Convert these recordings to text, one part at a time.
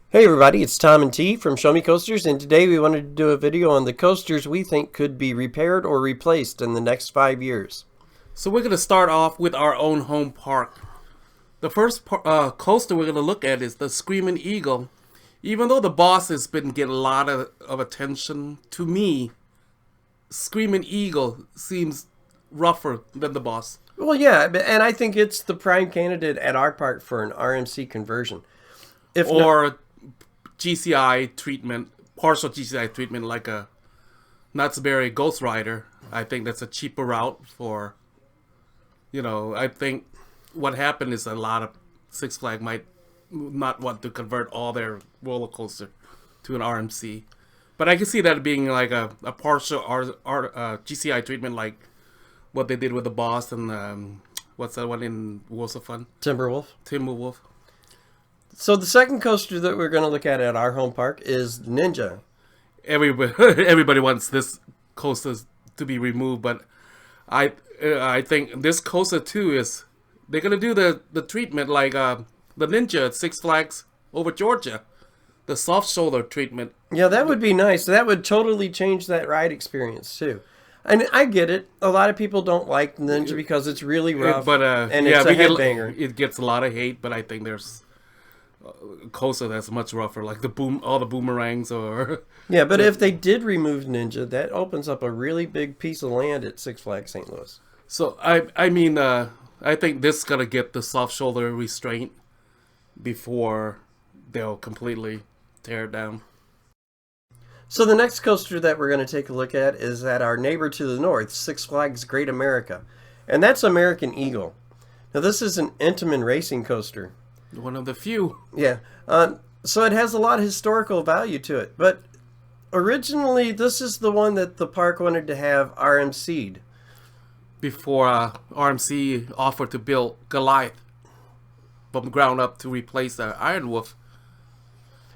Hey everybody, it's Tom and T from Show Me Coasters, and today we wanted to do a video on the coasters we think could be repaired or replaced in the next 5 years. So we're going to start off with our own home park. The first coaster we're going to look at is the Screamin Eagle. Even though the Boss has been getting a lot of attention, to me, Screamin Eagle seems rougher than the Boss. Well, yeah, and I think it's the prime candidate at our park for an RMC conversion. Or GCI treatment, partial GCI treatment like a Knott's Berry Ghost Rider. I think that's a cheaper route for, I think what happened is a lot of Six Flags might not want to convert all their roller coaster to an RMC. But I can see that being like a partial GCI treatment like what they did with the Boss and what's that one in Worlds of Fun? Timberwolf. So the second coaster that we're going to look at our home park is Ninja. Everybody wants this coaster to be removed, but I think this coaster too is they're gonna do the treatment like the Ninja at Six Flags over Georgia, the soft shoulder treatment. Yeah, that would be nice. That would totally change that ride experience too. And I get it. A lot of people don't like Ninja because it's really rough, but it's a headbanger. It gets a lot of hate, but I think there's coaster that's much rougher, like all the boomerangs or yeah. But if they did remove Ninja, that opens up a really big piece of land at Six Flags St. Louis. So I think this is gonna get the soft shoulder restraint before they'll completely tear it down. So the next coaster that we're going to take a look at is at our neighbor to the north, Six Flags Great America, and that's American Eagle. Now this is an Intamin racing coaster. One of the few. Yeah. So it has a lot of historical value to it. But originally, this is the one that the park wanted to have RMC'd. Before RMC offered to build Goliath from the ground up to replace Iron Wolf.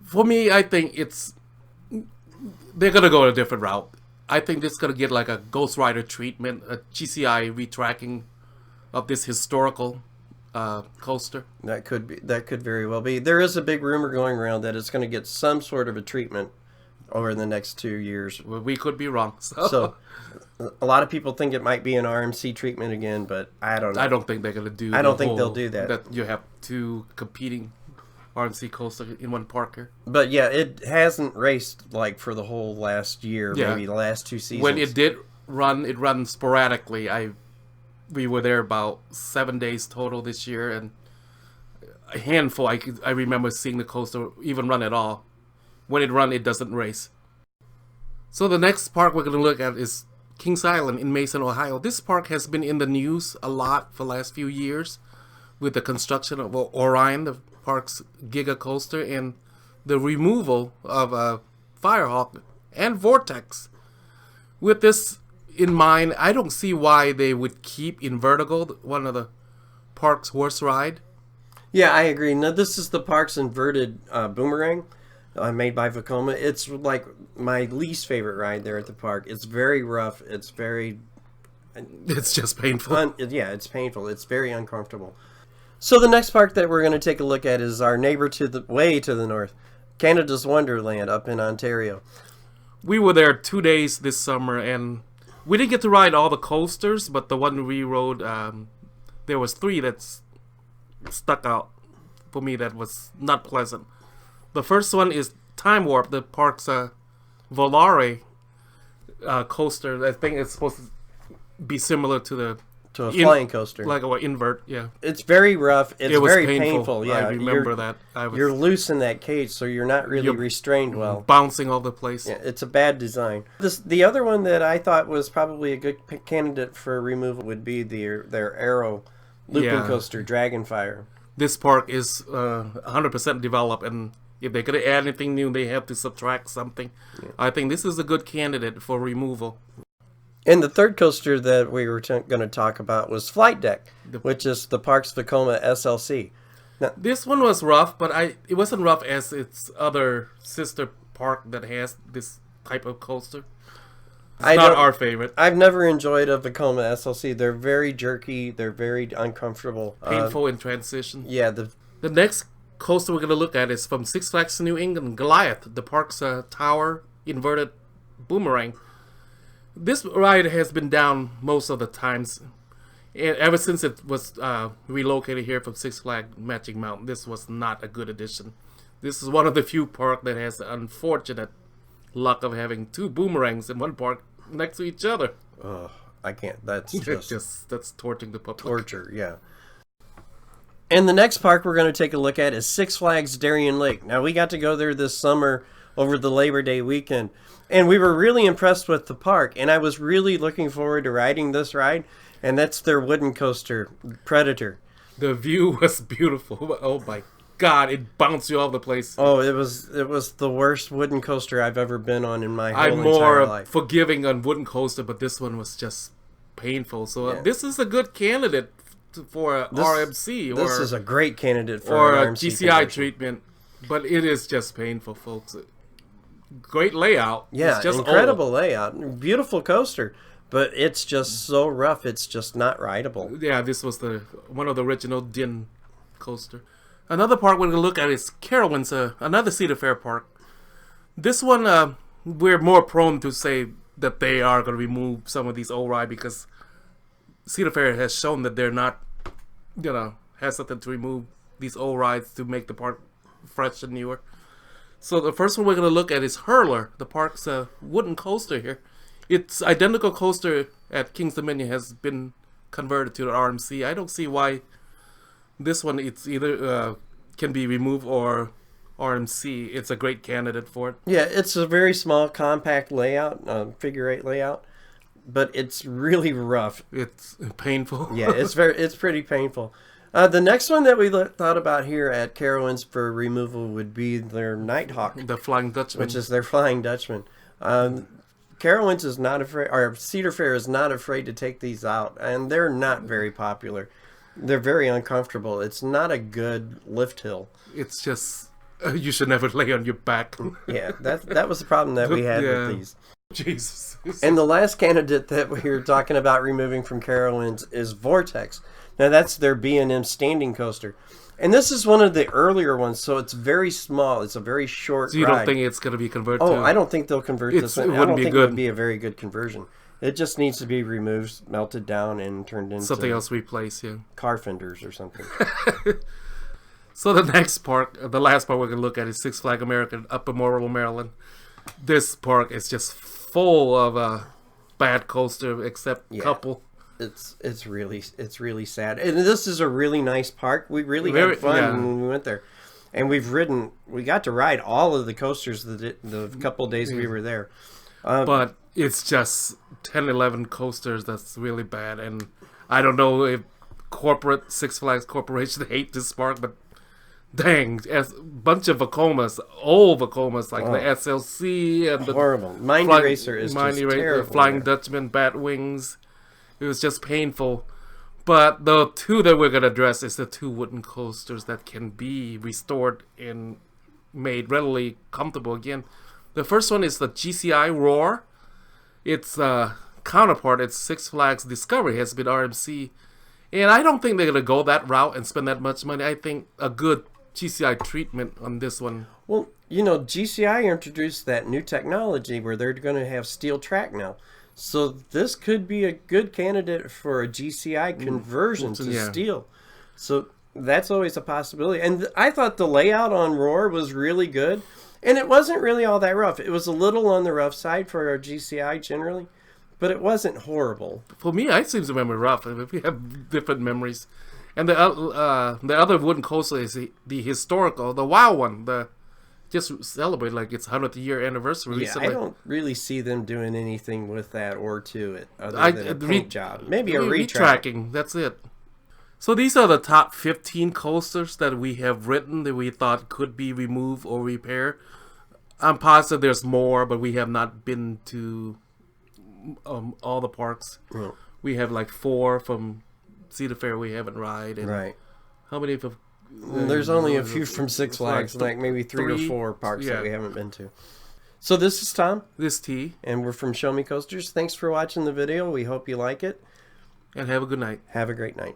For me, I think they're going to go a different route. I think this is going to get like a Ghost Rider treatment, a GCI retracking of this historical coaster. That could very well be. There is a big rumor going around that it's going to get some sort of a treatment over the next 2 years. Well, we could be wrong. So a lot of people think it might be an RMC treatment again, but I don't know. I don't think they're going to do. I don't think they'll do that. That you have two competing RMC coasters in one park here. But yeah, it hasn't raced like for the whole last year, maybe the last 2 seasons. When it did run, it ran sporadically. We were there about 7 days total this year, and a handful. I remember seeing the coaster even run at all. When it runs, it doesn't race. So the next park we're going to look at is Kings Island in Mason, Ohio. This park has been in the news a lot for the last few years with the construction of Orion, the park's giga coaster, and the removal of Firehawk and Vortex. With this in mind, I don't see why they would keep Invertigo, one of the park's worst ride. Yeah, I agree. Now, this is the park's inverted boomerang made by Vekoma. It's like my least favorite ride there at the park. It's very rough. It's just painful. Yeah, it's painful. It's very uncomfortable. So the next park that we're going to take a look at is our neighbor way to the north, Canada's Wonderland up in Ontario. We were there 2 days this summer, and we didn't get to ride all the coasters, but the one we rode, there was 3 that's stuck out for me that was not pleasant. The first one is Time Warp, the park's Volare coaster. I think it's supposed to be similar to a flying coaster, like an invert. Yeah, it's very rough. It was very painful. Yeah, I remember that. You're loose in that cage, so you're not really restrained well. Bouncing all the place. Yeah, it's a bad design. The other one that I thought was probably a good candidate for removal would be their Arrow looping coaster, Dragonfire. This park is 100% developed, and if they're going to add anything new, they have to subtract something. Yeah. I think this is a good candidate for removal. And the third coaster that we were going to talk about was Flight Deck, which is the park's Vekoma SLC. Now, this one was rough, but it wasn't rough as its other sister park that has this type of coaster. It's not our favorite. I've never enjoyed a Vekoma SLC. They're very jerky. They're very uncomfortable. Painful in transition. Yeah. The next coaster we're going to look at is from Six Flags New England, Goliath, the park's tower inverted boomerang. This ride has been down most of the times. Ever since it was relocated here from Six Flags Magic Mountain, this was not a good addition. This is one of the few parks that has the unfortunate luck of having two boomerangs in one park next to each other. Oh, I can't. That's that's torturing the public. Torture, yeah. And the next park we're going to take a look at is Six Flags Darien Lake. Now, we got to go there this summer over the Labor Day weekend, and we were really impressed with the park, and I was really looking forward to riding this ride, and that's their wooden coaster, Predator. The view was beautiful. Oh my God, it bounced you all over the place. Oh, it was the worst wooden coaster I've ever been on in my whole I'm entire more life. forgiving on wooden coaster, but this one was just painful. So Yeah. this is a good candidate for a RMC or This is a great candidate for or an a RMC GCI conversion. treatment, but it is just painful, folks. Great layout. Yeah, it's just incredible old. layout. Beautiful coaster, but it's just so rough. It's just not rideable. Yeah, this was one of the original Din coaster. Another park we're going to look at is Carowinds, another Cedar Fair park. This one, we're more prone to say that they are going to remove some of these old rides because Cedar Fair has shown that they're not, hesitant to remove these old rides to make the park fresh and newer. So the first one we're going to look at is Hurler, the park's wooden coaster here. Its identical coaster at King's Dominion has been converted to the RMC. I don't see why this one it's either can be removed or RMC. It's a great candidate for it. Yeah, it's a very small, compact layout, figure 8 layout, but it's really rough. It's painful. Yeah, it's pretty painful. The next one that we thought about here at Carowinds for removal would be their Nighthawk, The Flying Dutchman. which is their Flying Dutchman. Carowinds is not afraid, or Cedar Fair is not afraid to take these out, and they're not very popular. They're very uncomfortable. It's not a good lift hill. It's just you should never lay on your back. Yeah, that was the problem that we had Yeah. with these. Jesus. And the last candidate that we were talking about removing from Carowinds is Vortex. Now that's their B&M standing coaster. And this is one of the earlier ones, so it's very small. It's a very short So you ride. don't think it's going to be converted Oh, to... I don't think they'll convert this one. It I wouldn't don't be think good. it would be a very good conversion. It just needs to be removed, melted down, and turned into Something else replace, yeah. car fenders or something. So the next park, the last park we're going to look at is Six Flags America, Upper Morrill, Maryland. This park is just full of bad coaster, except a couple. It's really sad. And this is a really nice park. We really had fun when we went there. And we got to ride all of the coasters the couple days we were there. But it's just 10, 11 coasters that's really bad. And I don't know if corporate Six Flags Corporation hate this park, but dang, a bunch of Vacomas, old Vacomas, like the SLC and the horrible. Mindy Racer is just terrible. Flying Dutchman, Bat Wings. It was just painful. But the two that we're going to address is the two wooden coasters that can be restored and made readily comfortable again. The first one is the GCI Roar. Its counterpart, its Six Flags Discovery, has been RMC. And I don't think they're going to go that route and spend that much money. I think a good GCI treatment on this one. Well, GCI introduced that new technology where they're going to have steel track now. So this could be a good candidate for a GCI conversion to steel. So that's always a possibility. And I thought the layout on Roar was really good. And it wasn't really all that rough. It was a little on the rough side for our GCI generally. But it wasn't horrible. For me, I seem to remember rough. We have different memories. And the other wooden coaster is the historical, the WoW one. Just celebrate like its 100th year anniversary recently. I don't really see them doing anything with that or to it other than a paint job. Maybe a retracking. That's it. So these are the top 15 coasters that we have written that we thought could be removed or repaired. I'm positive there's more, but we have not been to all the parks. Well, We have like 4 from Cedar Fair we haven't ride. And right. How many of There's only a few from Six Flags, like maybe 3 or 4 parks that we haven't been to. So this is Tom. This T. And we're from Show Me Coasters. Thanks for watching the video. We hope you like it. And have a good night. Have a great night.